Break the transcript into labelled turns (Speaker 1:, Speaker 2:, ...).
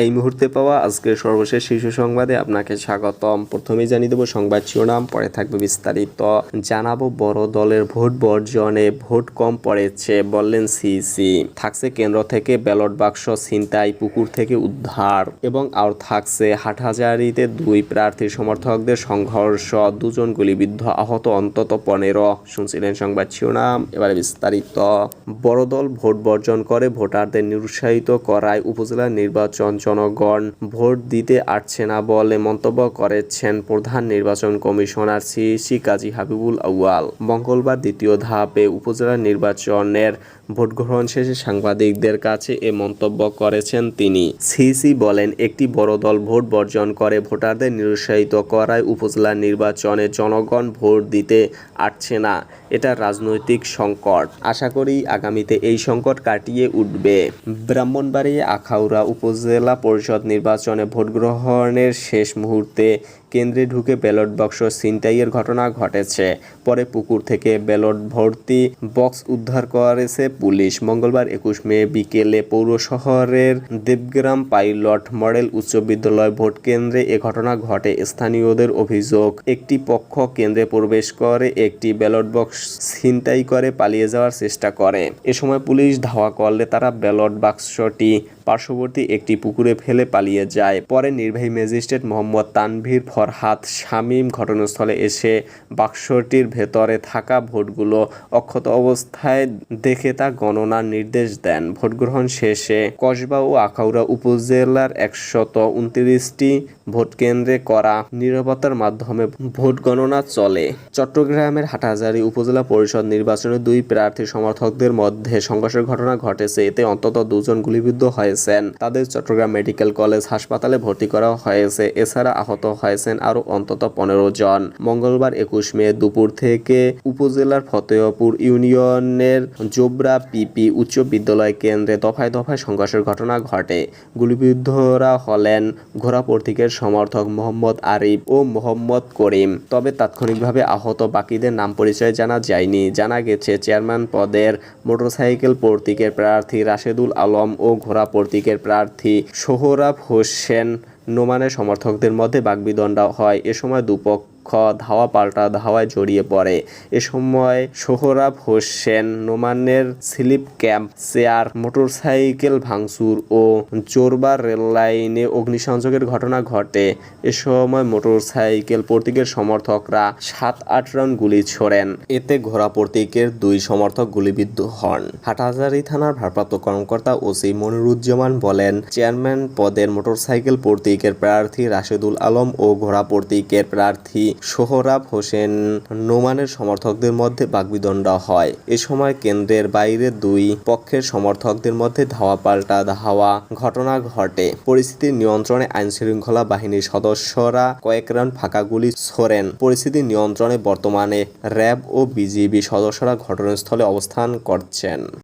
Speaker 1: এই মুহূর্তে পাওয়া আজকের সর্বশেষ শীর্ষ সংবাদে আপনাকে স্বাগতম। প্রথমেই জানিয়ে দেব সংবাদ শিরোনাম, পরে থাকবে বিস্তারিত। জানাবো বড় দলের ভোট বর্জনে ভোট কম পড়েছে বললেন সিইসি। থাকছে কেন্দ্র থেকে ব্যালট বাক্স ছিনতাই, পুকুর থেকে উদ্ধার এবং আর থাকছে হাটহাজারীতে 2 প্রার্থীর সমর্থকদের সংঘর্ষ, 2 জন গুলিবিদ্ধ, আহত অন্তত 15। শুনছিলেন সংবাদ শিরোনাম, এবারে বিস্তারিত। বড় দল ভোট বর্জন করে ভোটারদের নিরুৎসাহিত করায় উপজেলা নির্বাচন জনগণ ভোট দিতে আসছে না বলে মন্তব্য করেছেন প্রধান নির্বাচন কমিশনার সিইসি কাজী হাবিবুল আউয়াল। মঙ্গলবার দ্বিতীয় ধাপে উপজেলা নির্বাচনের ভোট গ্রহণ শেষে সাংবাদিকদের কাছে এ মন্তব্য করেছেন তিনি। সিইসি বলেন, একটি বড় দল ভোট বর্জন করে ভোটারদের নিরুৎসাহিত করায় উপজেলা নির্বাচনে জনগণ ভোট দিতে আসছে না। এটা রাজনৈতিক সংকট। আশা করি আগামীতে এই সংকট কাটিয়ে উঠবে। ব্রাহ্মণবাড়িয়া আখাউড়া উপজেলা পরিষদ নির্বাচনে ভোট গ্রহণের শেষ মুহূর্তে কেন্দ্রে ঢুকে ব্যালট বাক্স ছিনতাইয়ের ঘটনা ঘটেছে। পরে পুকুর থেকে ব্যালট ভর্তি বক্স উদ্ধার করেছে পুলিশ। মঙ্গলবার 21 মে বিকেলে পৌর শহরের দেবগ্রাম পাইলট মডেল উচ্চ বিদ্যালয় ভোট কেন্দ্রে এ ঘটনা ঘটে। স্থানীয়দের অভিযোগ, একটি পক্ষ কেন্দ্রে প্রবেশ করে একটি ব্যালট বক্স ছিনতাই করে পালিয়ে যাওয়ার চেষ্টা করে। এ সময় পুলিশ ধাওয়া করলে তারা ব্যালট বাক্সটি পার্শ্ববর্তী একটি পুকুরে ফেলে পালিয়ে যায়। পরে নির্বাহী ম্যাজিস্ট্রেট মোহাম্মদ তানভীর ফরহাদ শামীম ঘটনাস্থলে এসে বাক্সটির ভেতরে থাকা ভোটগুলো অক্ষত অবস্থায় দেখে তা গণনার নির্দেশ দেন। ভোট গ্রহণ শেষে কসবা ও আখাউড়া উপজেলার 129টি ভোট কেন্দ্রে করা নিরাপত্তার মাধ্যমে ভোট গণনা চলে। চট্টগ্রামের হাটহাজারী উপজেলা পরিষদ নির্বাচনে 2 প্রার্থী সমর্থকদের মধ্যে সংঘর্ষের ঘটনা ঘটেছে। এতে অন্তত 2 জন গুলিবিদ্ধ হয়েছেন। তাদের চট্টগ্রাম মেডিকেল কলেজ হাসপাতালে ভর্তি করা হয়েছে। এছাড়া আহত হয়েছেন আরও অন্তত 15 জন। মঙ্গলবার 21 মে দুপুর থেকে উপজেলার ফতেহপুর ইউনিয়নের জোবরা পিপি উচ্চ বিদ্যালয় কেন্দ্রে দফায় দফায় সংঘর্ষের ঘটনা ঘটে। গুলিবিদ্ধরা হলেন ঘোড়া প্রতীকের সমর্থক মোহাম্মদ আরিফ ও মোহাম্মদ করিম। তবে তাৎক্ষণিকভাবে আহত বাকিদের নাম পরিচয় জানা যায়নি। জানা গেছে, চেয়ারম্যান পদের মোটরসাইকেল প্রতীকের প্রার্থী রাশেদুল আলম ও ঘোড়া প্রতীকের প্রার্থী সোহরাব হোসেন নোমানের সমর্থকদের মধ্যে বাগবিতণ্ডা হয়। এ সময় দুপক্ষ ধাওয়া পাল্টা ধাওয়ায় জড়িয়ে পড়ে। এ সময় সোহরাব হোসেন নোমানের স্লিপ ক্যাম্প, চেয়ার, মোটরসাইকেল ভাঙচুর ও জোরবার রেললাইনে অগ্নিসংযোগের ঘটনা ঘটে। এ সময় মোটরসাইকেল প্রতীকের সমর্থকরা 7-8 রাউন্ড গুলি ছোড়েন। এতে ঘোড়া প্রতীকের 2 সমর্থক গুলিবিদ্ধ হন। হাটহাজারী থানার ভারপ্রাপ্ত কর্মকর্তা ওসি মনিরুজ্জামান বলেন, চেয়ারম্যান পদের মোটরসাইকেল প্রতীকের প্রার্থী রাশেদুল আলম ও ঘোড়া প্রতীকের প্রার্থী সোহরাব হোসেন নোমানের সমর্থকদের মধ্যে বাগবিতণ্ডা হয়। এ সময় কেন্দ্রের বাইরে 2 পক্ষের সমর্থকদের মধ্যে ধাওয়া পাল্টা ধাওয়া ঘটনা ঘটে। পরিস্থিতি নিয়ন্ত্রণে আইনশৃঙ্খলা বাহিনীর সদস্যরা কয়েক রাউন্ড ফাঁকা গুলি ছোড়েন। পরিস্থিতি নিয়ন্ত্রণে বর্তমানে র্যাব ও বিজিবি সদস্যরা ঘটনাস্থলে অবস্থান করছেন।